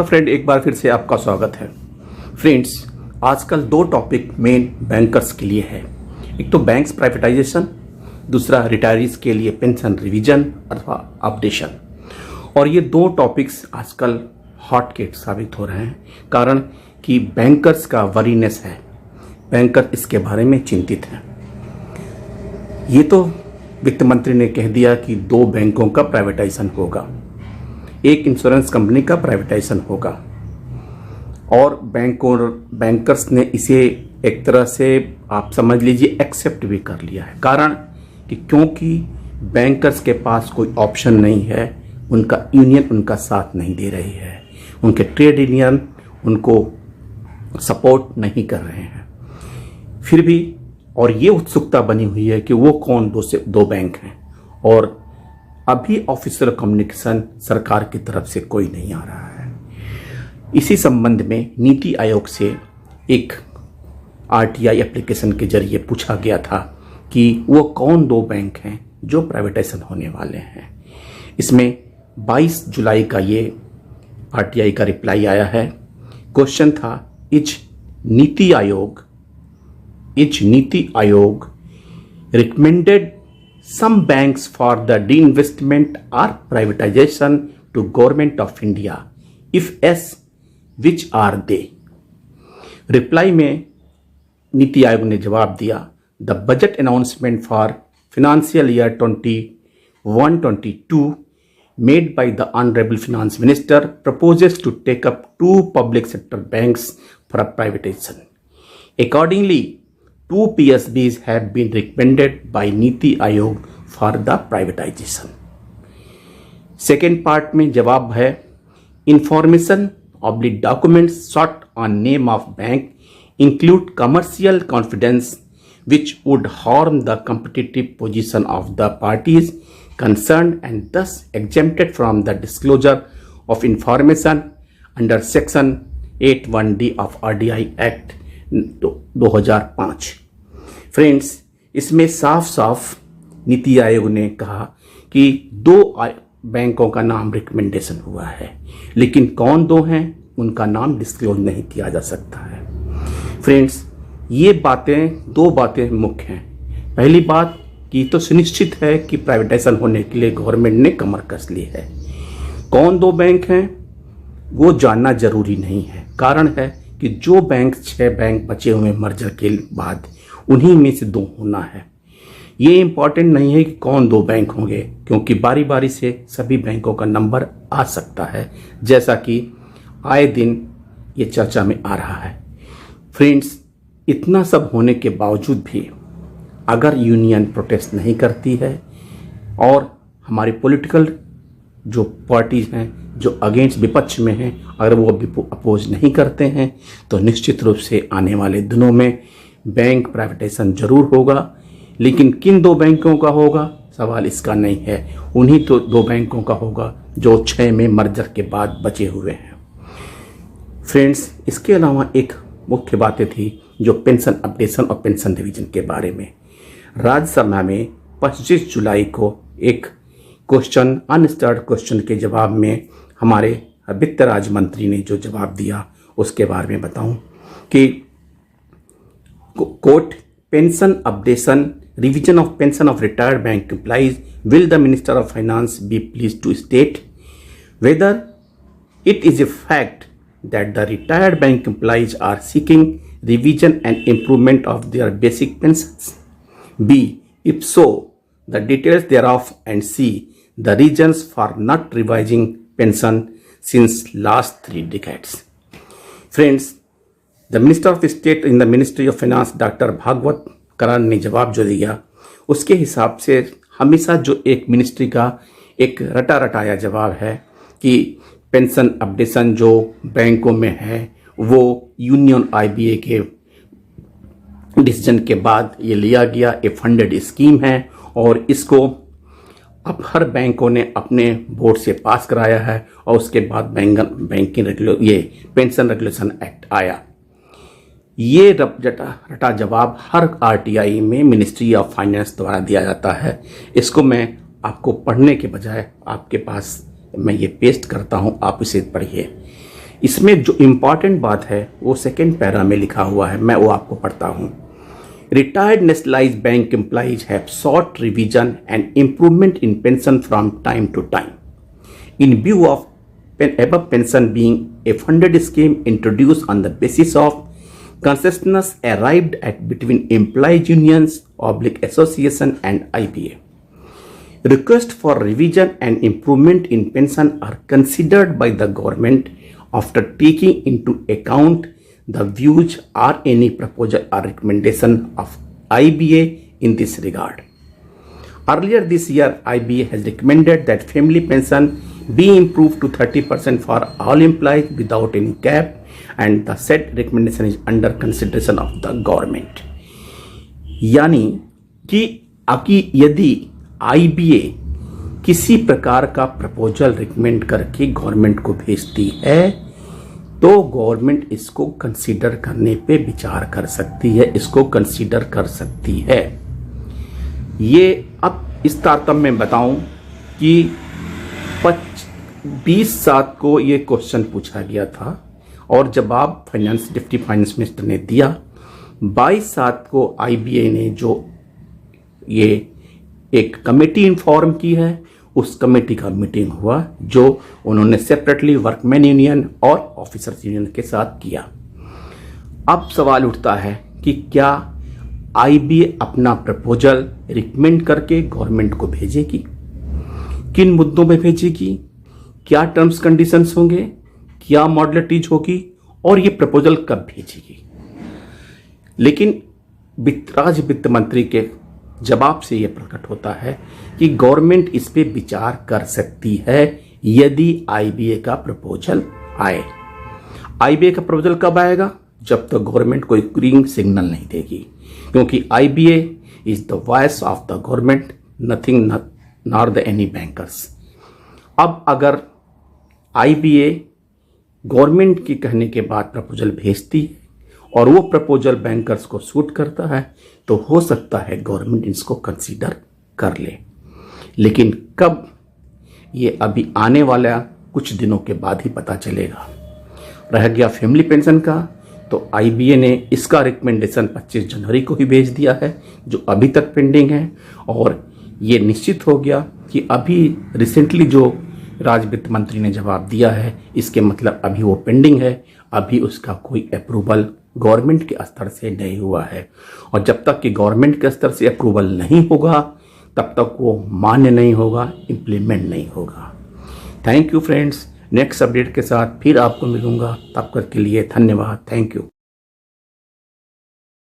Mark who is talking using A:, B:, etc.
A: Friend, एक बार फिर से आपका स्वागत है। फ्रेंड्स, आजकल दो टॉपिक मेन बैंकर्स के लिए है। एक तो बैंक्स प्राइवेटाइजेशन, दूसरा रिटायरीज के लिए पेंशन रिवीजन अथवा अपडेशन। और ये दो टॉपिक्स आजकल हॉट केक साबित हो रहे हैं, कारण कि बैंकर्स का वरीनेस है, बैंकर इसके बारे में चिंतित हैं। ये तो वित्त मंत्री ने कह दिया कि दो बैंकों का प्राइवेटाइजेशन होगा, एक इंश्योरेंस कंपनी का प्राइवेटाइजेशन होगा, और बैंकर्स ने इसे एक तरह से आप समझ लीजिए एक्सेप्ट भी कर लिया है। कारण कि क्योंकि बैंकर्स के पास कोई ऑप्शन नहीं है, उनका यूनियन उनका साथ नहीं दे रही है, उनके ट्रेड यूनियन उनको सपोर्ट नहीं कर रहे हैं। फिर भी और ये उत्सुकता बनी हुई है कि वो कौन दो बैंक हैं, और अभी ऑफिशियल कम्युनिकेशन सरकार की तरफ से कोई नहीं आ रहा है। इसी संबंध में नीति आयोग से एक आरटीआई एप्लीकेशन के जरिए पूछा गया था कि वो कौन दो बैंक हैं जो प्राइवेटाइजेशन होने वाले हैं। इसमें 22 जुलाई का ये आरटीआई का रिप्लाई आया है। क्वेश्चन था, is NITI Aayog recommended some banks for the deinvestment or privatization to Government of India? If yes, which are they? Reply में नीति आयोग ने जवाब दिया, the budget announcement for financial year 21-22 made by the Honorable Finance Minister proposes to take up two public sector banks for a privatization. Accordingly, two PSBs have been recommended by Niti Aayog for the privatization. Second part में जवाब है, information of the documents sought on name of bank include commercial confidence which would harm the competitive position of the parties concerned and thus exempted from the disclosure of information under section 81D of RDI Act 2005। Friends, इसमें साफ साफ नीति आयोग ने कहा कि दो बैंकों का नाम रिकमेंडेशन हुआ है, लेकिन कौन दो हैं उनका नाम डिस्क्लोज नहीं किया जा सकता है। फ्रेंड्स, ये दो बातें मुख्य हैं। पहली बात कि तो सुनिश्चित है कि प्राइवेटाइजेशन होने के लिए गवर्नमेंट ने कमर कस ली है। कौन दो बैंक हैं वो जानना जरूरी नहीं है। कारण है कि जो 6 बैंक बचे हुए मर्जर के बाद उन्हीं में से दो होना है। ये इंपॉर्टेंट नहीं है कि कौन दो बैंक होंगे, क्योंकि बारी बारी से सभी बैंकों का नंबर आ सकता है, जैसा कि आए दिन ये चर्चा में आ रहा है। फ्रेंड्स, इतना सब होने के बावजूद भी अगर यूनियन प्रोटेस्ट नहीं करती है और हमारे पॉलिटिकल जो पार्टीज हैं जो अगेंस्ट विपक्ष में हैं, अगर वो अपोज नहीं करते हैं, तो निश्चित रूप से आने वाले दिनों में बैंक प्राइवेटाइजेशन जरूर होगा। लेकिन किन दो बैंकों का होगा, सवाल इसका नहीं है। उन्हीं तो दो बैंकों का होगा जो 6 में मर्जर के बाद बचे हुए हैं। फ्रेंड्स, इसके अलावा एक मुख्य बातें थी जो पेंशन अपडेशन और पेंशन रिवीजन के बारे में। राज्यसभा में 25 जुलाई को एक क्वेश्चन, अनस्टर्ड क्वेश्चन के जवाब में हमारे वित्त राज्य मंत्री ने जो जवाब दिया उसके बारे में बताऊं कि quote, pension updation revision of pension of retired bank employees will the minister of finance be please to state whether it is a fact that the retired bank employees are seeking revision and improvement of their basic pensions, B if so the details thereof, and C the reasons for not revising pension since last 3 decades. Friends, the Minister of State in the Ministry of Finance doctor Bhagwat Karad ने जवाब जो दिया उसके हिसाब से हमेशा जो एक मिनिस्ट्री का एक रटा रटाया जवाब है कि पेंशन अपडेशन जो बैंकों में है वो यूनियन IBA के डिसीजन के बाद ये लिया गया, ए फंडेड स्कीम है और इसको अब हर बैंकों ने अपने बोर्ड से पास कराया है, और उसके बाद ये पेंशन रेगुलेशन एक्ट आया। ये रटा जवाब हर आरटीआई में मिनिस्ट्री ऑफ फाइनेंस द्वारा दिया जाता है। इसको मैं आपको पढ़ने के बजाय आपके पास मैं ये पेस्ट करता हूँ, आप इसे पढ़िए। इसमें जो इम्पॉर्टेंट बात है वो सेकेंड पैरा में लिखा हुआ है, मैं वो आपको पढ़ता हूँ। Retired nationalized bank employees have sought revision and improvement in pension from time to time. In view of above pension being a funded scheme introduced on the basis of consensus arrived at between employees unions, association and IBA. Requests for revision and improvement in pension are considered by the government after taking into account the views or any proposal or recommendation of IBA in this regard. Earlier this year, IBA has recommended that family pension be improved to 30% for all employees without any cap, and the said recommendation is under consideration of the government. यानी कि यदि IBA किसी प्रकार का proposal recommend करके government को भेजती है तो गवर्नमेंट इसको कंसीडर करने पे विचार कर सकती है, इसको कंसीडर कर सकती है। ये अब इस तारतम्य में बताऊं कि 20/7 को ये क्वेश्चन पूछा गया था और जवाब डिप्टी फाइनेंस मिनिस्टर ने दिया। 22/7 को IBA ने जो ये एक कमेटी इन्फॉर्म की है, उस कमेटी का मीटिंग हुआ जो उन्होंने सेपरेटली वर्कमैन यूनियन और ऑफिसर्स यूनियन के साथ किया। अब सवाल उठता है कि क्या IBA अपना प्रपोजल रिकमेंड करके गवर्नमेंट को भेजेगी, किन मुद्दों में भेजेगी, क्या टर्म्स कंडीशंस होंगे, क्या मॉडलिटीज होगी और ये प्रपोजल कब भेजेगी। लेकिन राज्य वित्त मंत्री के जवाब से यह प्रकट होता है कि गवर्नमेंट इस पे विचार कर सकती है यदि IBA का प्रपोजल आए। IBA का प्रपोजल कब आएगा? जब तक गवर्नमेंट कोई ग्रीन सिग्नल नहीं देगी, क्योंकि IBA is the voice of the government, nothing nor the any bankers. अब अगर IBA गवर्नमेंट के कहने के बाद प्रपोजल भेजती है और वो प्रपोजल बैंकर्स को सूट करता है तो हो सकता है गवर्नमेंट इसको कंसीडर कर ले। लेकिन कब, ये अभी आने वाला कुछ दिनों के बाद ही पता चलेगा। रह गया फैमिली पेंशन का, तो IBA ने इसका रिकमेंडेशन 25 जनवरी को ही भेज दिया है, जो अभी तक पेंडिंग है। और ये निश्चित हो गया कि अभी रिसेंटली जो राज्य वित्त मंत्री ने जवाब दिया है, इसके मतलब अभी वो पेंडिंग है, अभी उसका कोई अप्रूवल गवर्नमेंट के स्तर से नहीं हुआ है। और जब तक कि गवर्नमेंट के स्तर से अप्रूवल नहीं होगा तब तक वो मान्य नहीं होगा, इम्प्लीमेंट नहीं होगा। Thank you friends, next update के साथ फिर आपको मिलूंगा, तब तक के लिए धन्यवाद। Thank you.